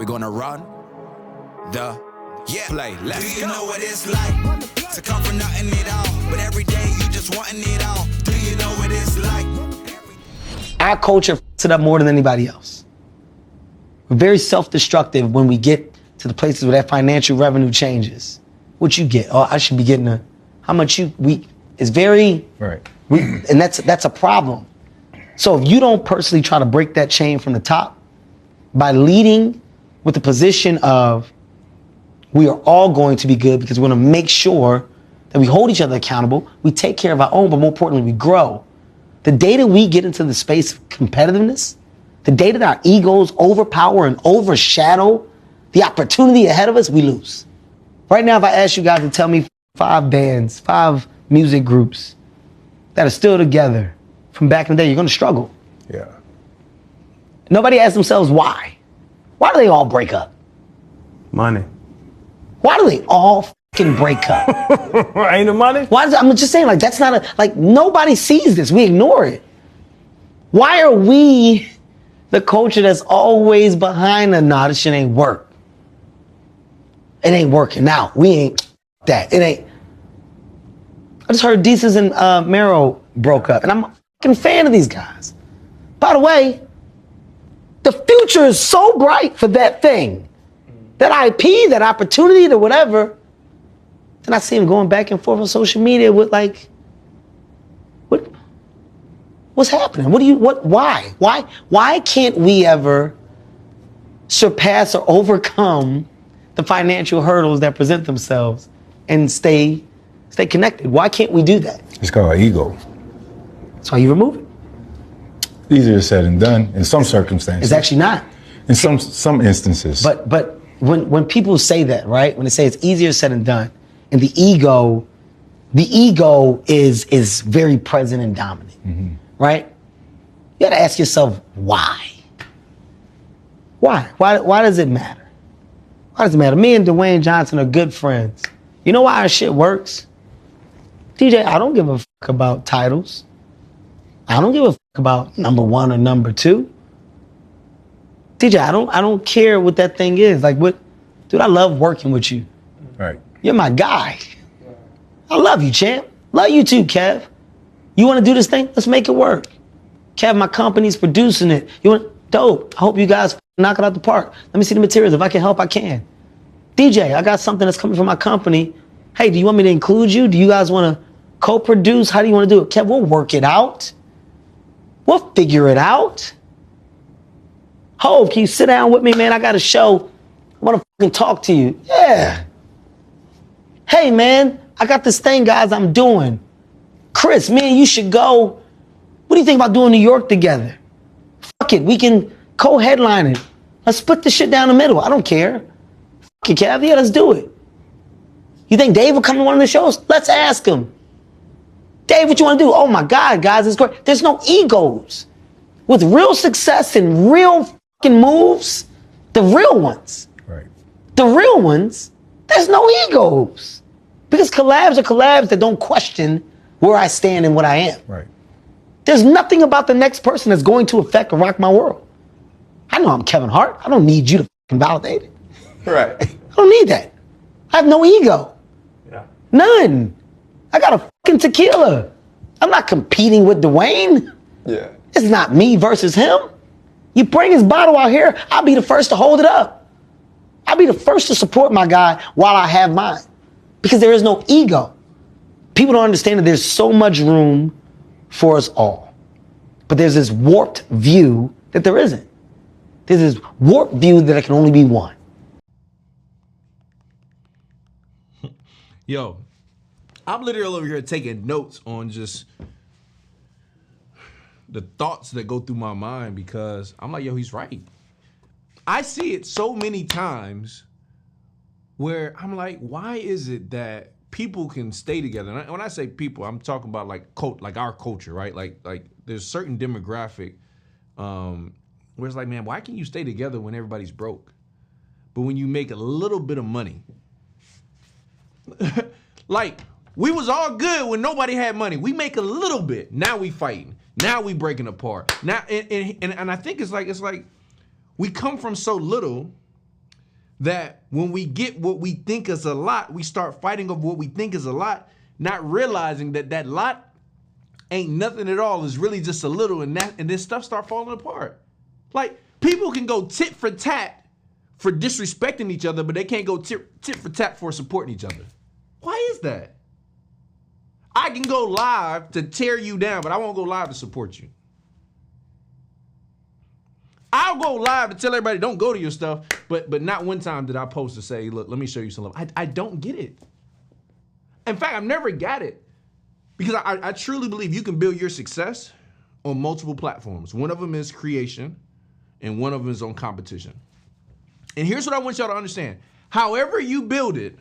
We're gonna run the play. Let's go. Do you know what it's like to come from nothing at all, but every day you just wanting it all? Do you know what it's like? Our culture f***s it up more than anybody else. We're very self-destructive when we get to the places where that financial revenue changes. What you get? Oh, I should be getting how much it's very, right. And that's a problem. So if you don't personally try to break that chain from the top by leading with the position of we are all going to be good because we're going to make sure that we hold each other accountable, we take care of our own, but more importantly, we grow. The day that we get into the space of competitiveness, the day that our egos overpower and overshadow the opportunity ahead of us, we lose. Right now, if I ask you guys to tell me 5 bands, 5 music groups that are still together from back in the day, you're going to struggle. Yeah. Nobody asks themselves why. Why do they all break up? Money. Why do they all fucking break up? Ain't the money? I'm just saying, like, that's not nobody sees this. We ignore it. Why are we the culture that's always behind nah, this shit ain't work? It ain't working now. We ain't that. It ain't. I just heard Desus and Mero broke up, and I'm a fucking fan of these guys. By the way, the future is so bright for that thing, that IP, that opportunity, that whatever. Then I see him going back and forth on social media with what's happening? Why can't we ever surpass or overcome the financial hurdles that present themselves and stay connected? Why can't we do that? It's called ego. That's why you remove it. Easier said than done in some circumstances. It's actually not. In some instances. But when people say that, right? When they say it's easier said than done, and the ego is very present and dominant, right? You gotta ask yourself why. Why? Why does it matter? Why does it matter? Me and Dwayne Johnson are good friends. You know why our shit works? DJ, I don't give a fuck about titles. I don't give a fuck about number 1 or number 2. DJ, I don't care what that thing is. Dude, I love working with you. Right. You're my guy. I love you, champ. Love you too, Kev. You want to do this thing? Let's make it work. Kev, my company's producing it. Dope. I hope you guys knock it out the park. Let me see the materials. If I can help, I can. DJ, I got something that's coming from my company. Hey, do you want me to include you? Do you guys want to co-produce? How do you want to do it? Kev, we'll work it out. We'll figure it out. Hov, can you sit down with me, man? I got a show. I want to fucking talk to you. Yeah. Hey, man, I got this thing, guys, I'm doing. Chris, man, you should go. What do you think about doing New York together? Fuck it, we can co-headline it. Let's split this shit down the middle. I don't care. Fuck it, Kev, yeah, let's do it. You think Dave will come to one of the shows? Let's ask him. Dave, what you want to do? Oh my God, guys, it's great. There's no egos. With real success and real fucking moves, the real ones. Right. The real ones, there's no egos. Because collabs are collabs that don't question where I stand and what I am. Right. There's nothing about the next person that's going to affect or rock my world. I know I'm Kevin Hart. I don't need you to fucking validate it. Right. I don't need that. I have no ego. Yeah. None. I got a fucking tequila. I'm not competing with Dwayne. Yeah. It's not me versus him. You bring his bottle out here, I'll be the first to hold it up. I'll be the first to support my guy while I have mine. Because there is no ego. People don't understand that there's so much room for us all. But there's this warped view that there isn't. There's this warped view that it can only be one. Yo, I'm literally over here taking notes on just the thoughts that go through my mind because I'm like, yo, he's right. I see it so many times where I'm like, why is it that people can stay together? And when I say people, I'm talking about like our culture, right? Like there's certain demographic where it's like, man, why can't you stay together when everybody's broke? But when you make a little bit of money, like we was all good when nobody had money. We make a little bit. Now we fighting. Now we breaking apart. Now and I think it's like we come from so little that when we get what we think is a lot, we start fighting over what we think is a lot, not realizing that that lot ain't nothing at all. It's really just a little, and this stuff start falling apart. Like, people can go tit for tat for disrespecting each other, but they can't go tit for tat for supporting each other. Why is that? I can go live to tear you down, but I won't go live to support you. I'll go live to tell everybody don't go to your stuff, but not one time did I post to say, look, let me show you some love. I don't get it. In fact, I've never got it, because I truly believe you can build your success on multiple platforms. One of them is creation, and one of them is on competition. And here's what I want y'all to understand. However you build it,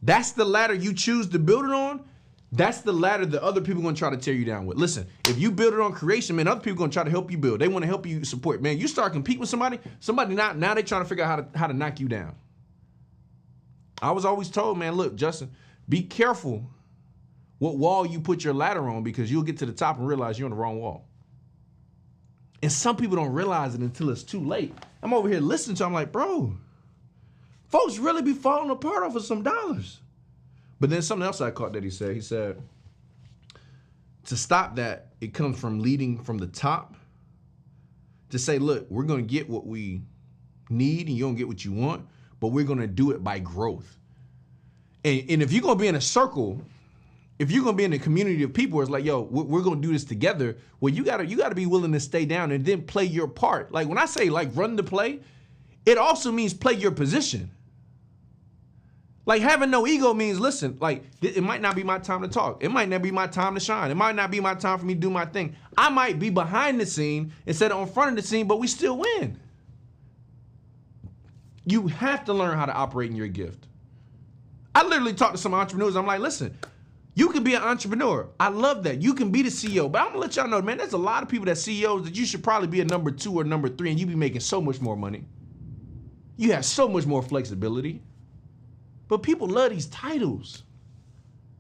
that's the ladder you choose to build it on. That's the ladder that other people are gonna try to tear you down with. Listen, if you build it on creation, man, other people are gonna try to help you build. They wanna help you support. Man, you start competing with somebody now they trying to figure out how to knock you down. I was always told, man, look, Justin, be careful what wall you put your ladder on, because you'll get to the top and realize you're on the wrong wall. And some people don't realize it until it's too late. I'm over here listening to them, I'm like, bro, folks really be falling apart off of some dollars. But then something else I caught that he said, to stop that, it comes from leading from the top. To say, look, we're gonna get what we need and you don't get what you want, but we're gonna do it by growth. And if you're gonna be in a circle, if you're gonna be in a community of people where it's like, yo, we're gonna do this together, well, you gotta be willing to stay down and then play your part. Like when I say like run the play, it also means play your position. Like having no ego means, listen, like it might not be my time to talk. It might not be my time to shine. It might not be my time for me to do my thing. I might be behind the scene instead of in front of the scene, but we still win. You have to learn how to operate in your gift. I literally talk to some entrepreneurs. I'm like, listen, you can be an entrepreneur. I love that. You can be the CEO, but I'm gonna let y'all know, man, there's a lot of people that CEOs that you should probably be a number 2 or number 3 and you be making so much more money. You have so much more flexibility. But people love these titles.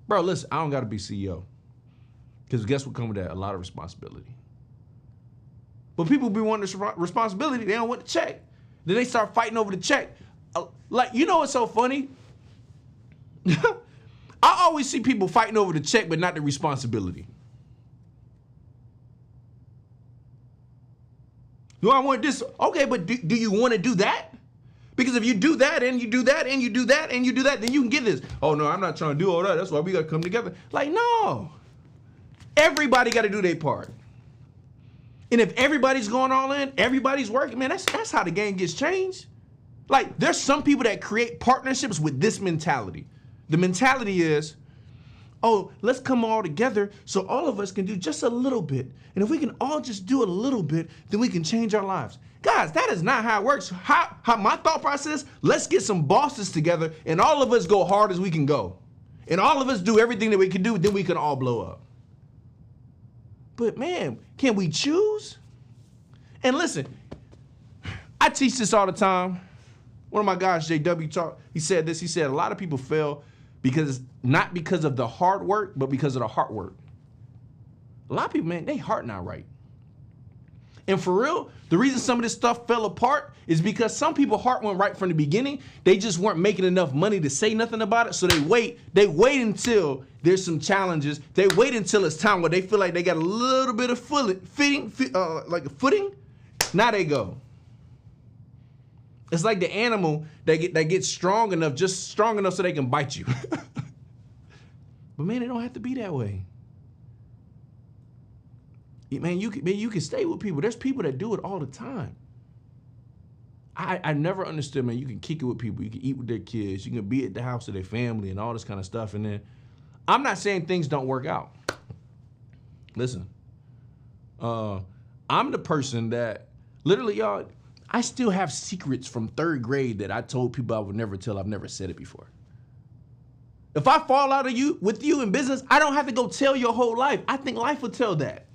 Bro, listen, I don't gotta be CEO. Because guess what comes with that? A lot of responsibility. But people be wanting this responsibility, they don't want the check. Then they start fighting over the check. Like, you know what's so funny? I always see people fighting over the check, but not the responsibility. Do I want this? Okay, but do you want to do that? Because if you do that and you do that and you do that and you do that, then you can get this. Oh no, I'm not trying to do all that. That's why we gotta come together. Like, no. Everybody gotta do their part. And if everybody's going all in, everybody's working, man, that's how the game gets changed. Like, there's some people that create partnerships with this mentality. The mentality is, oh, let's come all together so all of us can do just a little bit. And if we can all just do a little bit, then we can change our lives. Guys, that is not how it works. How my thought process, let's get some bosses together and all of us go hard as we can go. And all of us do everything that we can do, then we can all blow up. But man, can we choose? And listen, I teach this all the time. One of my guys, JW, he said this, he said a lot of people fail not because of the hard work, but because of the heart work. A lot of people, man, they heart not right. And for real, the reason some of this stuff fell apart is because some people's heart went right from the beginning. They just weren't making enough money to say nothing about it. So they wait until there's some challenges. They wait until it's time where they feel like they got a little bit of footing. Now they go. It's like the animal that gets strong enough so they can bite you. But man, it don't have to be that way. Man, you can stay with people. There's people that do it all the time. I never understood, man, you can kick it with people. You can eat with their kids. You can be at the house of their family and all this kind of stuff. And then, I'm not saying things don't work out. Listen, I'm the person that, literally, y'all, I still have secrets from 3rd grade that I told people I would never tell. I've never said it before. If I fall out with you in business, I don't have to go tell your whole life. I think life will tell that.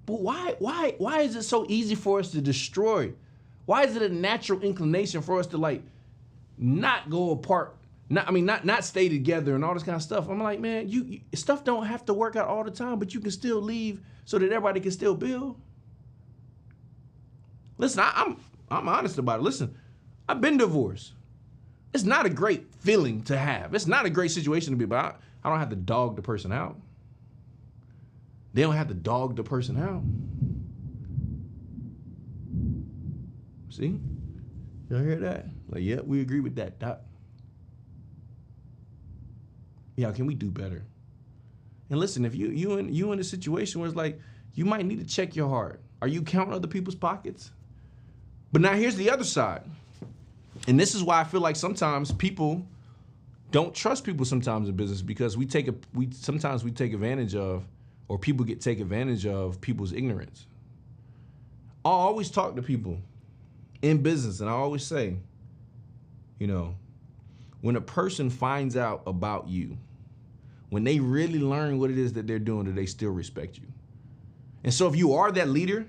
But why is it so easy for us to destroy? Why is it a natural inclination for us to like not go apart? Not stay together and all this kind of stuff. I'm like, man, stuff don't have to work out all the time, but you can still leave so that everybody can still build. Listen, I'm honest about it. Listen, I've been divorced. It's not a great feeling to have. It's not a great situation to be about. I don't have to dog the person out. They don't have to dog the person out. See? Y'all hear that? Like, yeah, we agree with that, Doc. Yeah, can we do better? And listen, if you in a situation where it's like, you might need to check your heart. Are you counting other people's pockets? But now here's the other side. And this is why I feel like sometimes people don't trust people sometimes in business, because sometimes we take advantage of, or people take advantage of people's ignorance. I always talk to people in business, and I always say, you know, when a person finds out about you, when they really learn what it is that they're doing, do they still respect you? And so if you are that leader,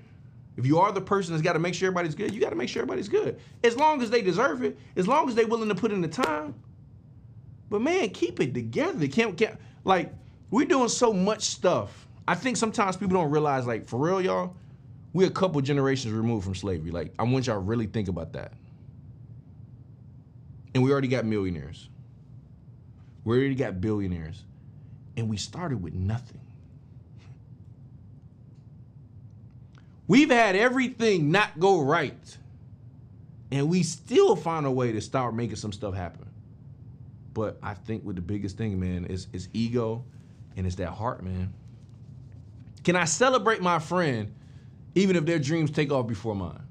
if you are the person that's got to make sure everybody's good, you got to make sure everybody's good. As long as they deserve it, as long as they're willing to put in the time. But man, keep it together. Can't like, we're doing so much stuff. I think sometimes people don't realize, like, for real, y'all, we're a couple generations removed from slavery. Like, I want y'all to really think about that. And we already got millionaires. We already got billionaires. And we started with nothing. We've had everything not go right, and we still find a way to start making some stuff happen. But I think with the biggest thing, man, is ego, and it's that heart, man. Can I celebrate my friend even if their dreams take off before mine?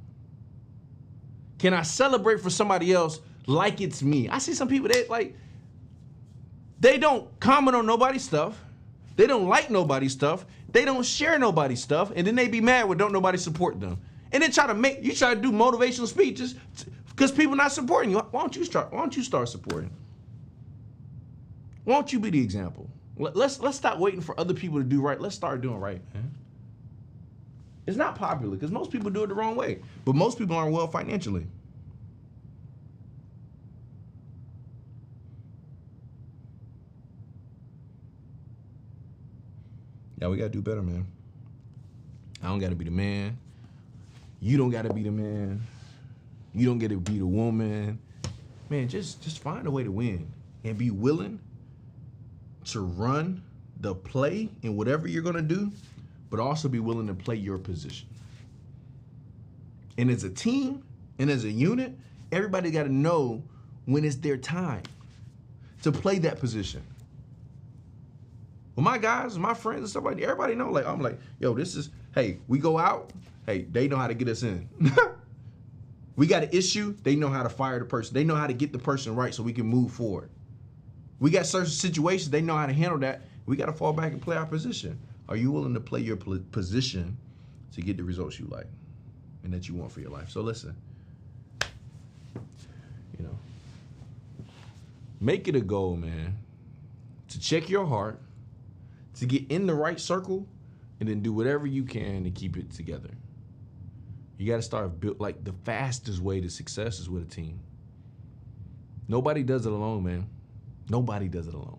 Can I celebrate for somebody else like it's me? I see some people, they don't comment on nobody's stuff. They don't like nobody's stuff. They don't share nobody's stuff, and then they be mad when don't nobody support them. And then try to do motivational speeches because people not supporting you. Why don't you start supporting? Why don't you be the example? Let's stop waiting for other people to do right. Let's start doing right, man. It's not popular because most people do it the wrong way, but most people aren't well financially. Yeah, we gotta do better, man. I don't gotta be the man. You don't gotta be the man. You don't gotta be the woman. Man, just find a way to win and be willing to run the play in whatever you're gonna do, but also be willing to play your position. And as a team and as a unit, everybody gotta know when it's their time to play that position. Well, my guys, my friends and stuff like that, everybody know, like, I'm like, yo, hey, we go out, hey, they know how to get us in. We got an issue, they know how to fire the person. They know how to get the person right so we can move forward. We got certain situations, they know how to handle that. We got to fall back and play our position. Are you willing to play your position to get the results you like and that you want for your life? So listen, you know, make it a goal, man, to check your heart, to get in the right circle, and then do whatever you can to keep it together. You got to start the fastest way to success is with a team. Nobody does it alone, man. Nobody does it alone.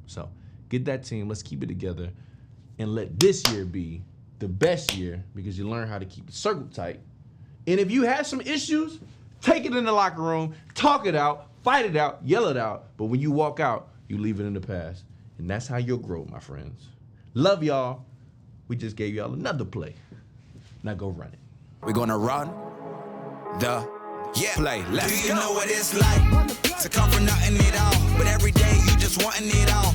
So get that team. Let's keep it together and let this year be the best year because you learn how to keep the circle tight. And if you have some issues, take it in the locker room, talk it out, fight it out, yell it out. But when you walk out, you leave it in the past. And that's how you'll grow, my friends. Love y'all. We just gave y'all another play. Now go run it. We're gonna run the play. Let's go. Do you know what it's like to come from nothing at all? But every day you just wanting it all.